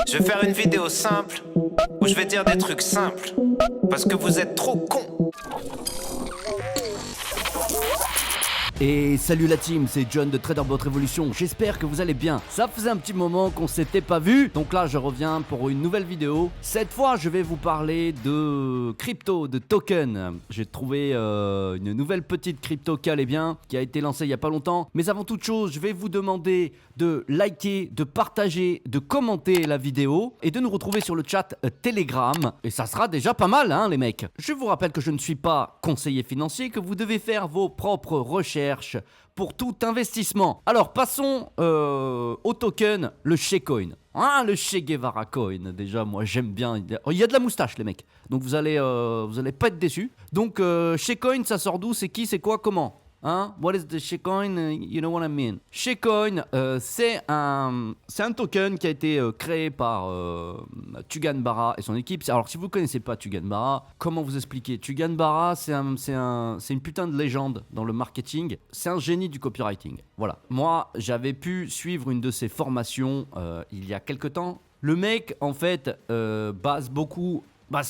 Je vais faire une vidéo simple où je vais dire des trucs simples parce que vous êtes trop cons. Et salut la team, c'est John de Traderbot Révolution, j'espère que vous allez bien. Ça faisait un petit moment qu'on s'était pas vu, donc là je reviens pour une nouvelle vidéo. Cette fois je vais vous parler de crypto, de token. J'ai trouvé une nouvelle petite crypto qui allait bien, qui a été lancée il y a pas longtemps. Mais avant toute chose, je vais vous demander de liker, de partager, de commenter la vidéo et de nous retrouver sur le chat Telegram. Et ça sera déjà pas mal hein les mecs. Je vous rappelle que je ne suis pas conseiller financier, que vous devez faire vos propres recherches pour tout investissement. Alors passons au token, le Shecoin. Ah, le Che Guevara Coin, déjà moi j'aime bien. Il y a de la moustache les mecs, donc vous allez pas être déçus. Donc Shecoin, ça sort d'où? C'est qui? C'est quoi? Comment? Hein? What is the Shecoin? You know what I mean. Shecoin, c'est un token qui a été créé par Tugan Barra et son équipe. Alors si vous ne connaissez pas Tugan Barra, comment vous expliquer? Tugan Barra, c'est une putain de légende dans le marketing. C'est un génie du copywriting. Voilà. Moi, j'avais pu suivre une de ses formations il y a quelques temps. Le mec, en fait, base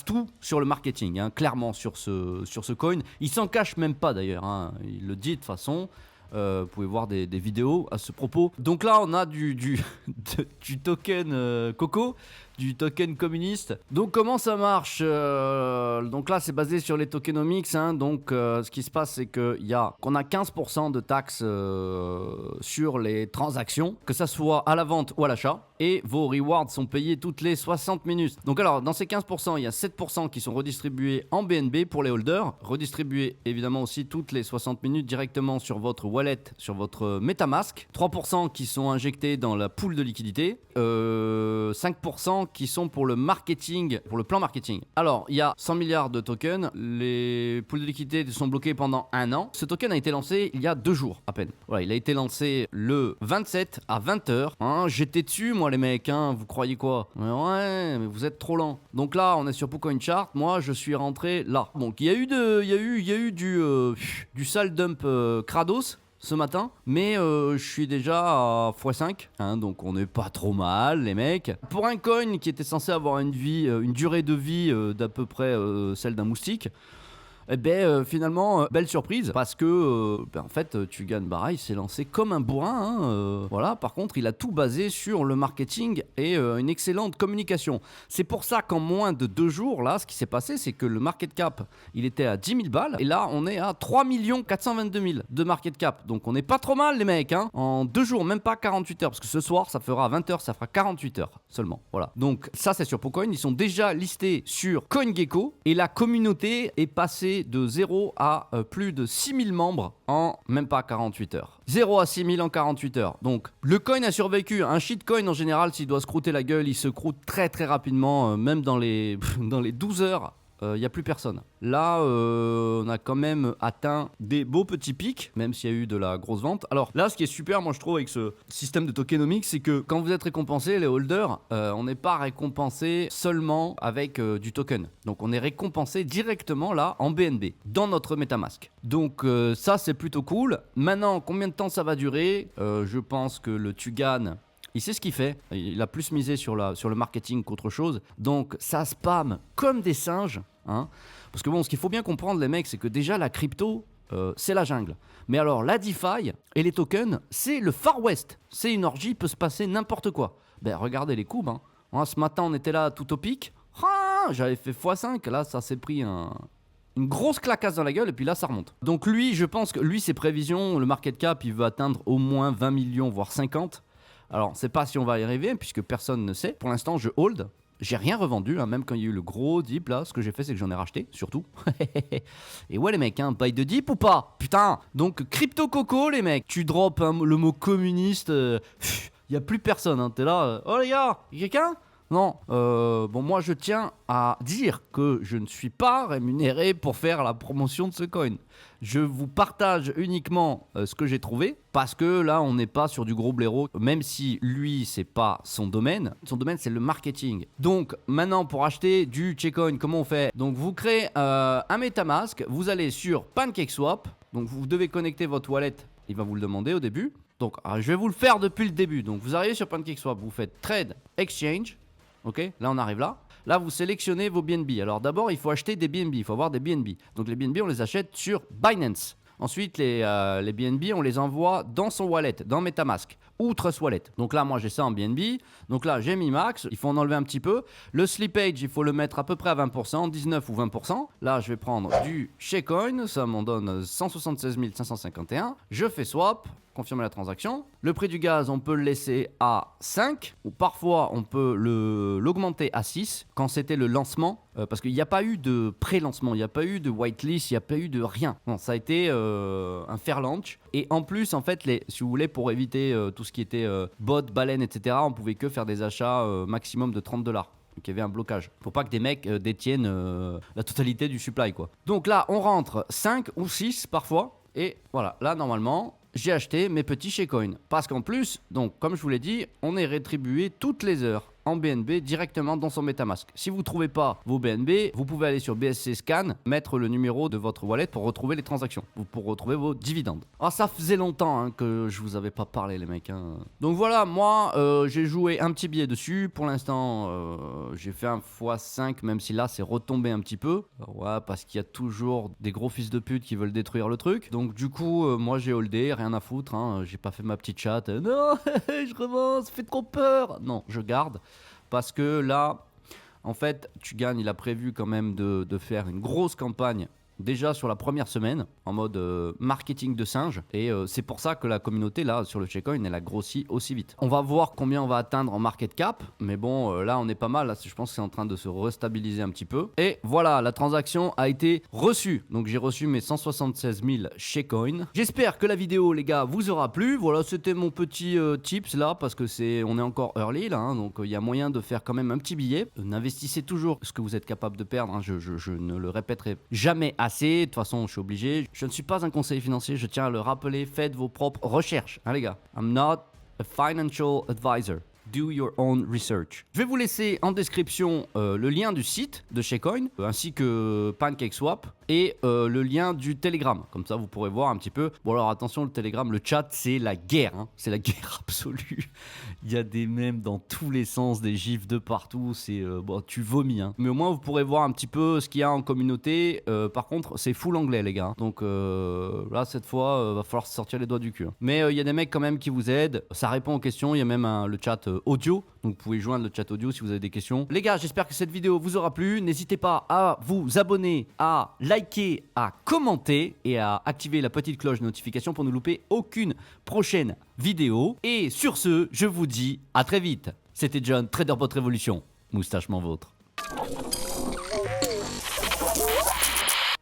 tout sur le marketing, hein, clairement sur ce coin. Il s'en cache même pas d'ailleurs, hein, il le dit de toute façon. Vous pouvez voir des vidéos à ce propos. Donc là, on a du token Coco, du token communiste. Donc comment ça marche? Donc là, c'est basé sur les tokenomics. Hein, donc ce qui se passe, c'est qu'on a 15% de taxes sur les transactions, que ça soit à la vente ou à l'achat. Et vos rewards sont payés toutes les 60 minutes. Donc alors, dans ces 15%, il y a 7% qui sont redistribués en BNB pour les holders. Redistribués évidemment aussi toutes les 60 minutes directement sur votre wallet, sur votre MetaMask. 3% qui sont injectés dans la pool de liquidité. 5% qui sont pour le marketing, pour le plan marketing. Alors, il y a 100 milliards de tokens. Les pools de liquidité sont bloqués pendant 1 an. Ce token a été lancé il y a 2 jours à peine. Voilà, il a été lancé le 27 à 20h. Hein, j'étais dessus, moi les mecs, hein, vous croyez quoi? Ouais, mais vous êtes trop lents. Donc là, on est sur PoCoin Chart. Moi, je suis rentré là. Donc, il y a eu du sale dump Kratos ce matin, mais je suis déjà à x5, hein, donc on n'est pas trop mal les mecs. Pour un coin qui était censé avoir une durée de vie d'à peu près celle d'un moustique, eh ben finalement belle surprise parce que en fait Tugan Barra il s'est lancé comme un bourrin hein, voilà. Par contre il a tout basé sur le marketing et une excellente communication. C'est pour ça qu'en moins de 2 jours là ce qui s'est passé c'est que le market cap il était à 10 000 balles et là on est à 3 422 000 de market cap, donc on n'est pas trop mal les mecs hein. En 2 jours, même pas 48 heures, parce que ce soir ça fera 20 heures, ça fera 48 heures seulement, voilà. Donc ça c'est sur PoCoin, ils sont déjà listés sur CoinGecko et la communauté est passée de 0 à plus de 6000 membres en même pas 48 heures. 0 à 6000 en 48 heures. Donc le coin a survécu. Un shitcoin en général, s'il doit se croûter la gueule, il se croûte très très rapidement, même dans les 12 heures. Il n'y a plus personne. Là, on a quand même atteint des beaux petits pics, même s'il y a eu de la grosse vente. Alors là, ce qui est super, moi je trouve, avec ce système de tokenomics, c'est que quand vous êtes récompensé, les holders, on n'est pas récompensé seulement avec du token. Donc on est récompensé directement là en BNB, dans notre MetaMask. Donc ça, c'est plutôt cool. Maintenant, combien de temps ça va durer? Je pense que le Tugan... il sait ce qu'il fait, il a plus misé sur le marketing qu'autre chose, donc ça spam comme des singes, hein. Parce que bon, ce qu'il faut bien comprendre les mecs, c'est que déjà la crypto, c'est la jungle. Mais alors la DeFi et les tokens, c'est le Far West, c'est une orgie, il peut se passer n'importe quoi. Ben regardez les courbes, hein. Ce matin on était là tout au pic, j'avais fait x5, là ça s'est pris une grosse clacasse dans la gueule et puis là ça remonte. Donc lui, je pense que lui ses prévisions, le market cap, il veut atteindre au moins 20 millions, voire 50. Alors, on ne sait pas si on va y arriver, puisque personne ne sait. Pour l'instant, je hold. J'ai rien revendu, hein, même quand il y a eu le gros dip, là. Ce que j'ai fait, c'est que j'en ai racheté, surtout. Et ouais, les mecs, hein, buy de dip ou pas? Putain. Donc, crypto coco, les mecs. Tu drops le mot communiste. Il n'y a plus personne, hein. T'es là. Oh, les gars, y a quelqu'un? Non, bon, moi je tiens à dire que je ne suis pas rémunéré pour faire la promotion de ce coin. Je vous partage uniquement ce que j'ai trouvé, parce que là on n'est pas sur du gros blaireau, même si lui c'est pas son domaine c'est le marketing. Donc maintenant pour acheter du Shecoin, comment on fait? Donc vous créez un MetaMask, vous allez sur PancakeSwap, donc vous devez connecter votre wallet, il va vous le demander au début. Donc je vais vous le faire depuis le début, donc vous arrivez sur PancakeSwap, vous faites Trade Exchange. Ok, là on arrive là. Là, vous sélectionnez vos BNB. Alors d'abord, il faut acheter des BNB. Il faut avoir des BNB. Donc les BNB, on les achète sur Binance. Ensuite, les BNB, on les envoie dans son wallet, dans MetaMask ou Trust Wallet. Donc là, moi, j'ai ça en BNB. Donc là, j'ai mis max. Il faut en enlever un petit peu. Le slippage, il faut le mettre à peu près à 20%, 19 ou 20%. Là, je vais prendre du Shecoin. Ça m'en donne 176 551. Je fais swap. Confirmer la transaction. Le prix du gaz, on peut le laisser à 5 ou parfois on peut l'augmenter à 6 quand c'était le lancement parce qu'il n'y a pas eu de pré-lancement, il n'y a pas eu de whitelist, il n'y a pas eu de rien. Non, ça a été un fair launch et en plus en fait si vous voulez pour éviter tout ce qui était bot, baleine etc. on pouvait que faire des achats maximum de $30. Donc il y avait un blocage. Faut pas que des mecs détiennent la totalité du supply quoi. Donc là on rentre 5 ou 6 parfois et voilà là normalement j'ai acheté mes petits Shecoin. Parce qu'en plus, donc comme je vous l'ai dit, on est rétribué toutes les heures en BNB directement dans son MetaMask. Si vous ne trouvez pas vos BNB, vous pouvez aller sur BSC Scan, mettre le numéro de votre wallet pour retrouver les transactions, pour retrouver vos dividendes. Ah, ça faisait longtemps que je vous avais pas parlé les mecs. Donc voilà, moi j'ai joué un petit billet dessus. Pour l'instant, j'ai fait un x5, même si là c'est retombé un petit peu. Ouais, parce qu'il y a toujours des gros fils de pute qui veulent détruire le truc. Donc du coup, moi j'ai holdé, rien à foutre. J'ai pas fait ma petite chatte. Non, je revends, ça fait trop peur. Non, je garde. Parce que là, en fait, tu gagnes, il a prévu quand même de faire une grosse campagne déjà sur la première semaine en mode marketing de singe et c'est pour ça que la communauté là sur le Shecoin elle a grossi aussi vite. On va voir combien on va atteindre en market cap mais bon là on est pas mal, là je pense que c'est en train de se restabiliser un petit peu et voilà la transaction a été reçue, donc j'ai reçu mes 176 000 Shecoin. J'espère que la vidéo les gars vous aura plu. Voilà, c'était mon petit tips là parce que on est encore early là donc il y a moyen de faire quand même un petit billet. N'investissez toujours ce que vous êtes capable de perdre, je ne le répéterai jamais assez, de toute façon je suis obligé. Je ne suis pas un conseiller financier, je tiens à le rappeler, faites vos propres recherches, hein les gars. I'm not a financial advisor. Do your own research. Je vais vous laisser en description le lien du site de Shecoin ainsi que PancakeSwap et le lien du Telegram. Comme ça, vous pourrez voir un petit peu. Bon, alors attention, le Telegram, le chat, c'est la guerre. Hein. C'est la guerre absolue. Il y a des mèmes dans tous les sens, des gifs de partout. C'est bon, tu vomis. Hein. Mais au moins, vous pourrez voir un petit peu ce qu'il y a en communauté. Par contre, c'est full anglais, les gars. Donc là, cette fois, va falloir sortir les doigts du cul. Hein. Mais il y a des mecs quand même qui vous aident. Ça répond aux questions. Il y a même le chat audio. Donc vous pouvez joindre le chat audio si vous avez des questions. Les gars, j'espère que cette vidéo vous aura plu. N'hésitez pas à vous abonner, à liker, à commenter et à activer la petite cloche de notification pour ne louper aucune prochaine vidéo. Et sur ce, je vous dis à très vite. C'était John, TraderBot Révolution. Moustache m'en vôtre.